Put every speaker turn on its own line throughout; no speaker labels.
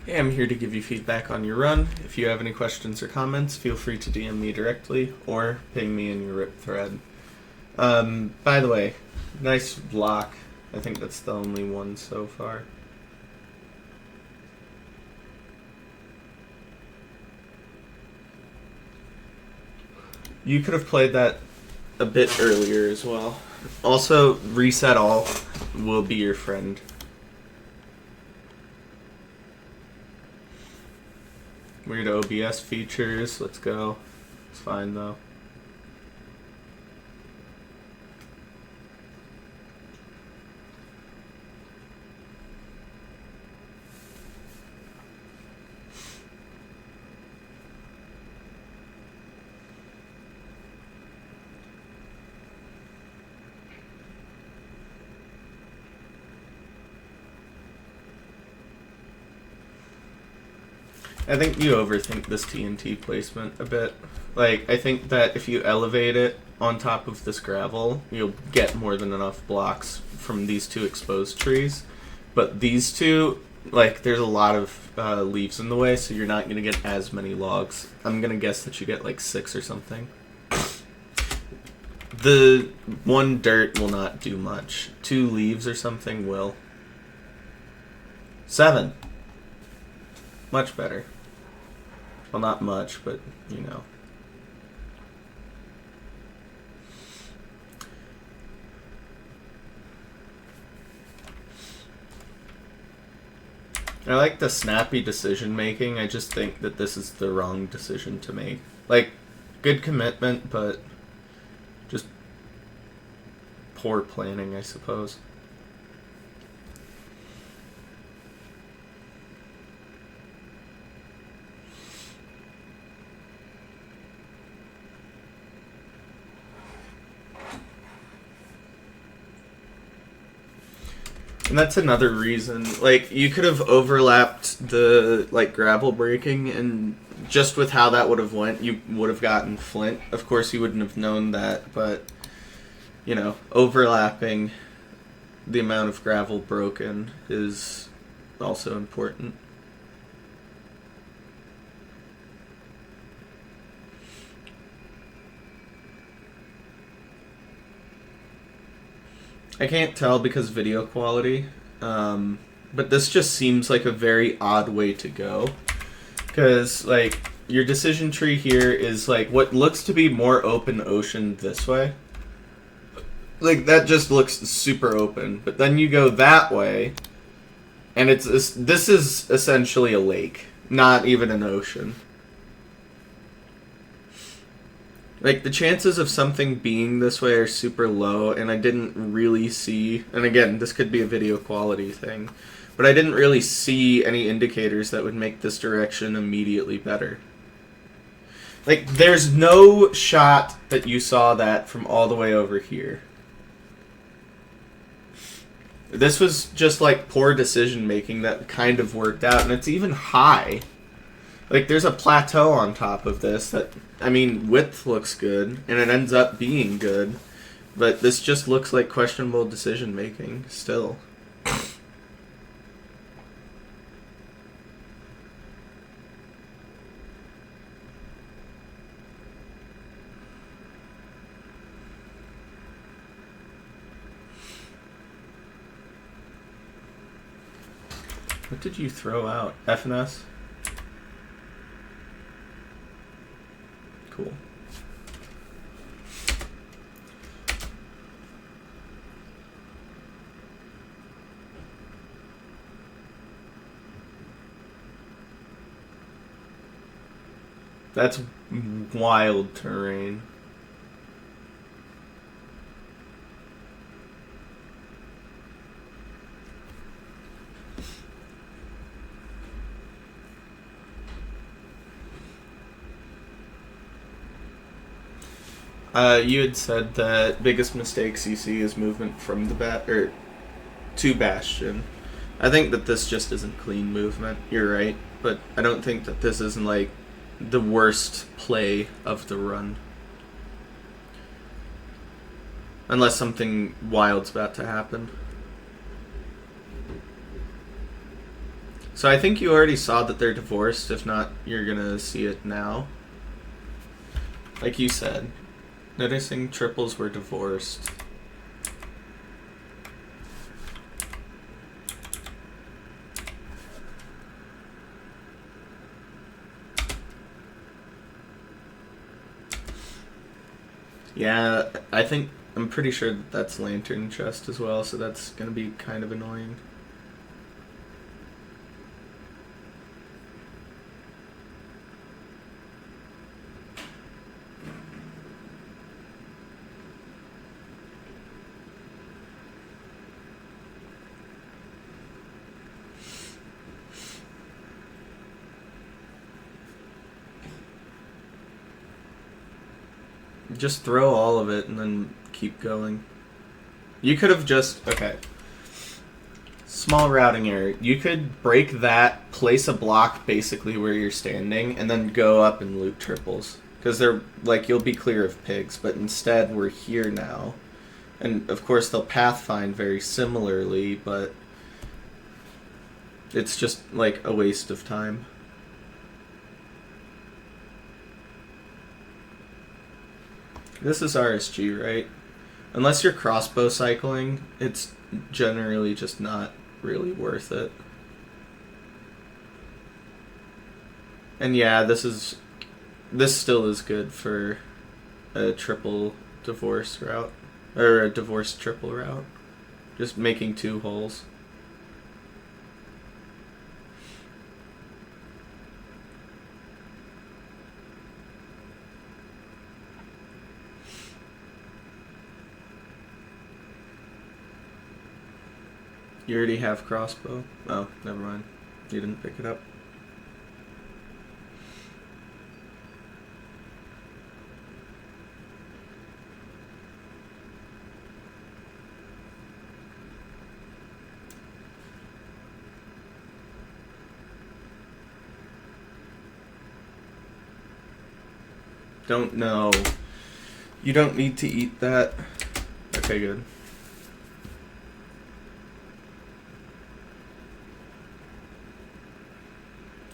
Hey, I'm here to give you feedback on your run. If you have any questions or comments, feel free to DM me directly or ping me in your RIP thread. By the way, nice block. I think that's the only one so far. You could have played that a bit earlier as well. Also, reset all will be your friend. Weird OBS features, let's go. It's fine though. I think you overthink this TNT placement a bit. Like, I think that if you elevate it on top of this gravel, you'll get more than enough blocks from these two exposed trees. But these two, like, there's a lot of leaves in the way, so you're not going to get as many logs. I'm going to guess that you get like 6 or something. The one dirt will not do much. 2 leaves or something will. 7. Much better. Well, not much, but, you know. I like the snappy decision making. I just think that this is the wrong decision to make. Like, good commitment, but just poor planning, I suppose. And that's another reason. Like, you could have overlapped the, like, gravel breaking, and just with how that would have went, you would have gotten flint. Of course, you wouldn't have known that, but, you know, overlapping the amount of gravel broken is also important. I can't tell because video quality, but this just seems like a very odd way to go. Because, like, your decision tree here is, like, what looks to be more open ocean this way. Like, that just looks super open. But then you go that way, and this is essentially a lake, not even an ocean. Like, the chances of something being this way are super low, and I didn't really see... And again, this could be a video quality thing. But I didn't really see any indicators that would make this direction immediately better. Like, there's no shot that you saw that from all the way over here. This was just, like, poor decision-making that kind of worked out, and it's even high. Like, there's a plateau on top of this that... I mean, width looks good, and it ends up being good, but this just looks like questionable decision-making, still. What did you throw out? FNS? Cool. That's wild terrain. You had said that biggest mistakes you see is movement from the to Bastion. I think that this just isn't clean movement. You're right, but I don't think that this isn't like the worst play of the run. Unless something wild's about to happen. So I think you already saw that they're divorced. If not, you're gonna see it now. Like you said, noticing triples were divorced. Yeah, I'm pretty sure that that's lantern chest as well, so that's gonna be kind of annoying. Just throw all of it and then keep going. You could have just... Okay. Small routing error. You could break that, place a block basically where you're standing, and then go up and loot triples. Because they're, like, you'll be clear of pigs, but instead we're here now. And, of course, they'll pathfind very similarly, but it's just, like, a waste of time. This is RSG, right? Unless you're crossbow cycling, it's generally just not really worth it. And yeah, this still is good for a triple divorce route. Or a divorce triple route. Just making 2 holes. You already have crossbow? Oh, never mind. You didn't pick it up. Don't know. You don't need to eat that. Okay, good.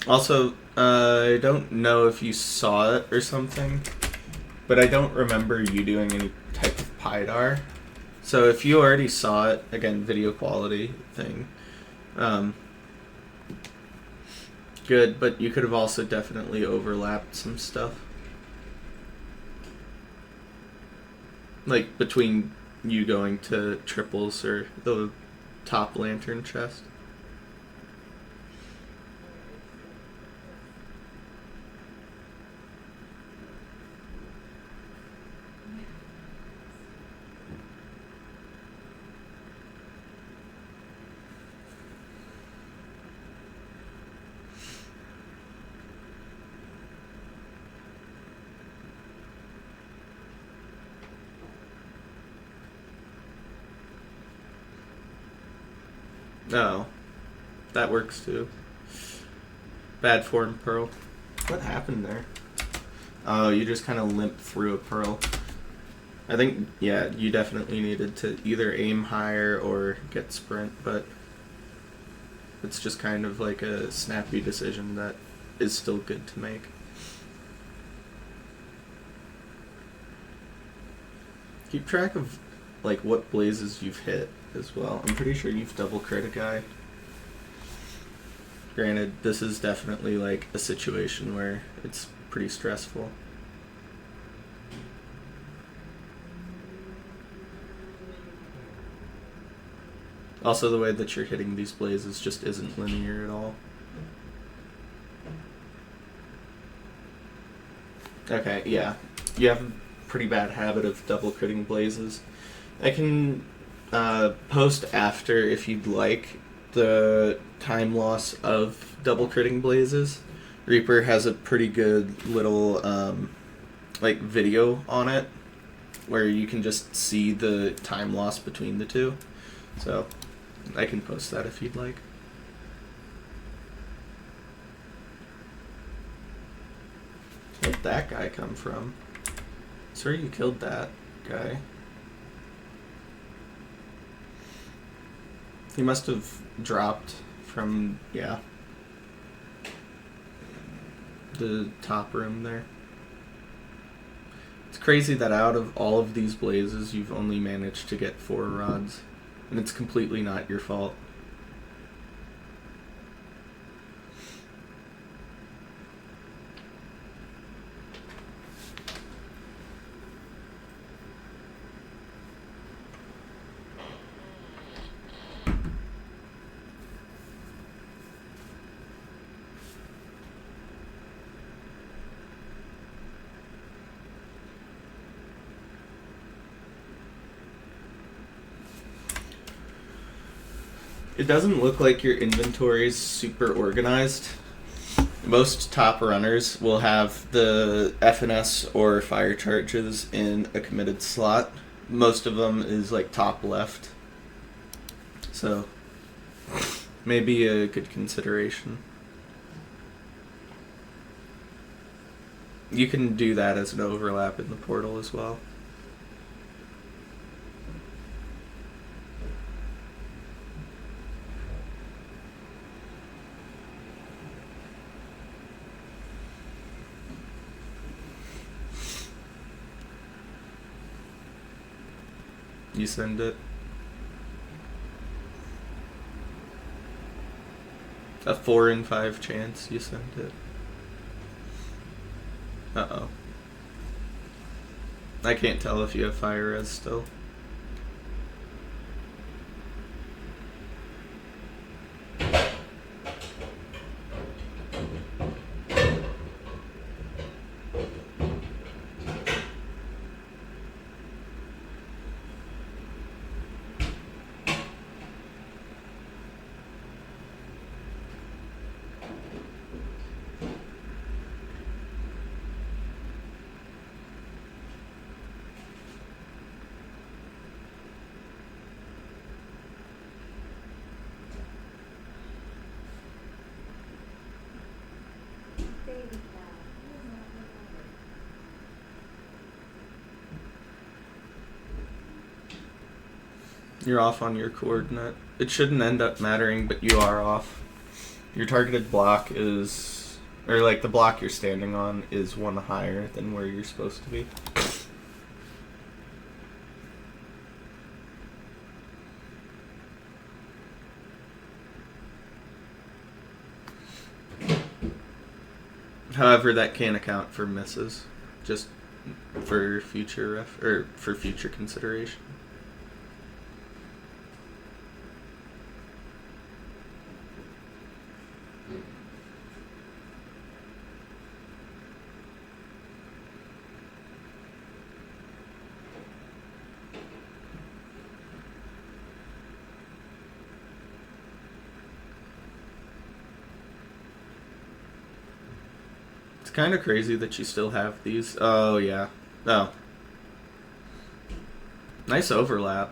Also, I don't know if you saw it or something, but I don't remember you doing any type of PIDAR. So if you already saw it, again, video quality thing, good, but you could have also definitely overlapped some stuff. Like between you going to triples or the top lantern chest. No, that works too. Bad form pearl. What happened there? Oh, you just kind of limped through a pearl. I think, yeah, you definitely needed to either aim higher or get sprint, but it's just kind of like a snappy decision that is still good to make. Keep track of like what blazes you've hit as well. I'm pretty sure you've double crit a guy. Granted, this is definitely like a situation where it's pretty stressful. Also, the way that you're hitting these blazes just isn't linear at all. Okay, yeah. You have a pretty bad habit of double critting blazes. I can post after, if you'd like, the time loss of double critting blazes. Reaper has a pretty good little like video on it where you can just see the time loss between the two. So I can post that if you'd like. Where'd that guy come from? Sir, you killed that guy. He must have dropped from, yeah. the top room there. It's crazy that out of all of these blazes, you've only managed to get 4 rods. And it's completely not your fault. It doesn't look like your inventory is super organized. Most top runners will have the FNS or fire charges in a committed slot. Most of them is like top left. So, maybe a good consideration. You can do that as an overlap in the portal as well. You send it. A 4 in 5 chance you send it. Uh-oh. I can't tell if you have fire res still. You're off on your coordinate. It shouldn't end up mattering, but you are off. Your targeted block is, or like the block you're standing on is 1 higher than where you're supposed to be. However, that can't account for misses, just for future for future consideration. Kind of crazy that you still have these. Oh, yeah. Oh. Nice overlap.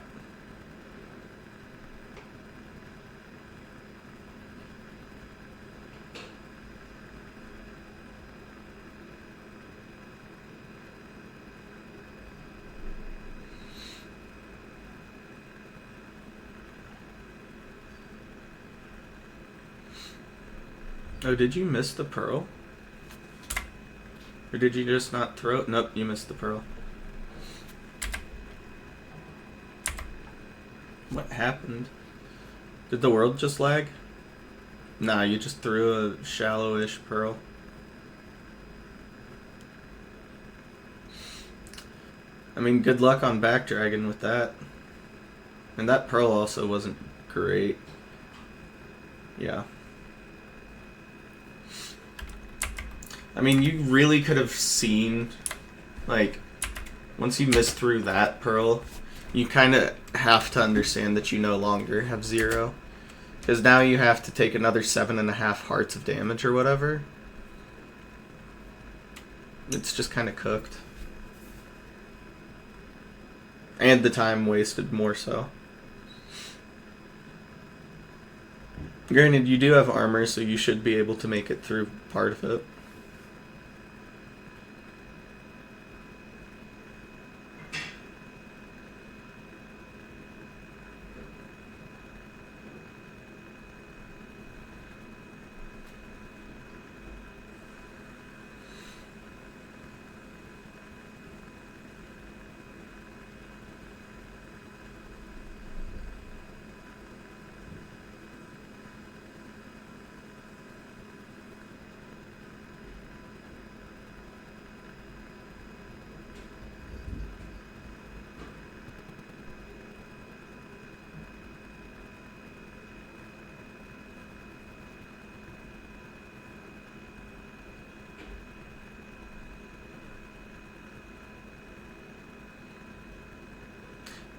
Oh, did you miss the pearl? Or did you just not throw it? Nope, you missed the pearl. What happened? Did the world just lag? Nah, you just threw a shallow-ish pearl. I mean, good luck on backdragon with that. And that pearl also wasn't great. Yeah. I mean, you really could have seen, like, once you miss through that pearl, you kind of have to understand that you no longer have 0. Because now you have to take another 7.5 hearts of damage or whatever. It's just kind of cooked. And the time wasted more so. Granted, you do have armor, so you should be able to make it through part of it.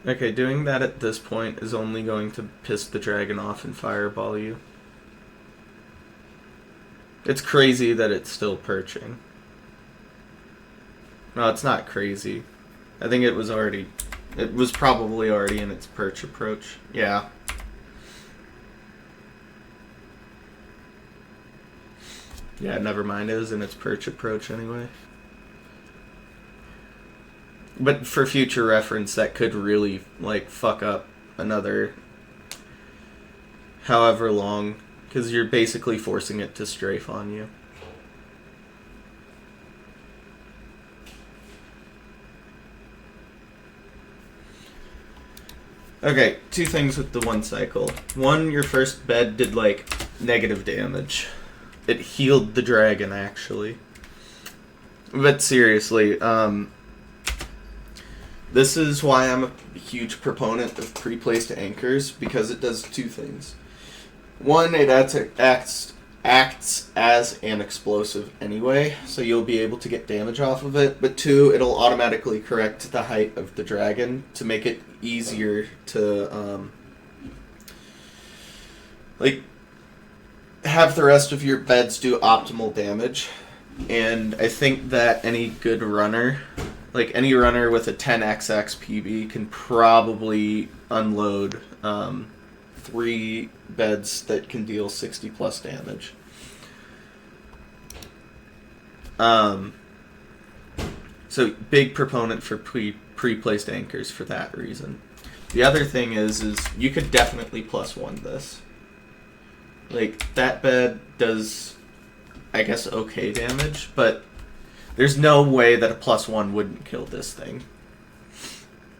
Okay, doing that at this point is only going to piss the dragon off and fireball you. It's crazy that it's still perching. No, it's not crazy. I think it was probably already in its perch approach. Yeah. Yeah, never mind. It was in its perch approach anyway. But for future reference, that could really, like, fuck up another however long, because you're basically forcing it to strafe on you. Okay, two things with the one cycle. One, your first bed did, like, negative damage. It healed the dragon, actually. But seriously, this is why I'm a huge proponent of pre-placed anchors, because it does two things. One, it acts as an explosive anyway, so you'll be able to get damage off of it. But two, it'll automatically correct the height of the dragon to make it easier to, have the rest of your beds do optimal damage. And I think that any good runner, like any runner with a 10xx PB, can probably unload 3 beds that can deal 60 plus damage. So big proponent for pre-placed anchors for that reason. The other thing is you could definitely +1 this. Like, that bed does, I guess, okay damage, but there's no way that a +1 wouldn't kill this thing.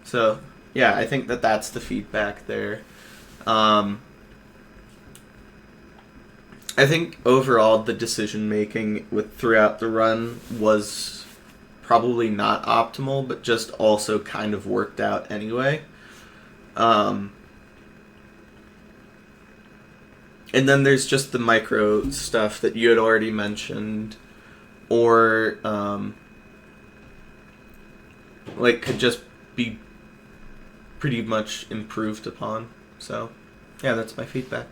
So, yeah, I think that that's the feedback there. I think overall the decision making throughout the run was probably not optimal, but just also kind of worked out anyway. And then there's just the micro stuff that you had already mentioned, or could just be pretty much improved upon. So, yeah, that's my feedback.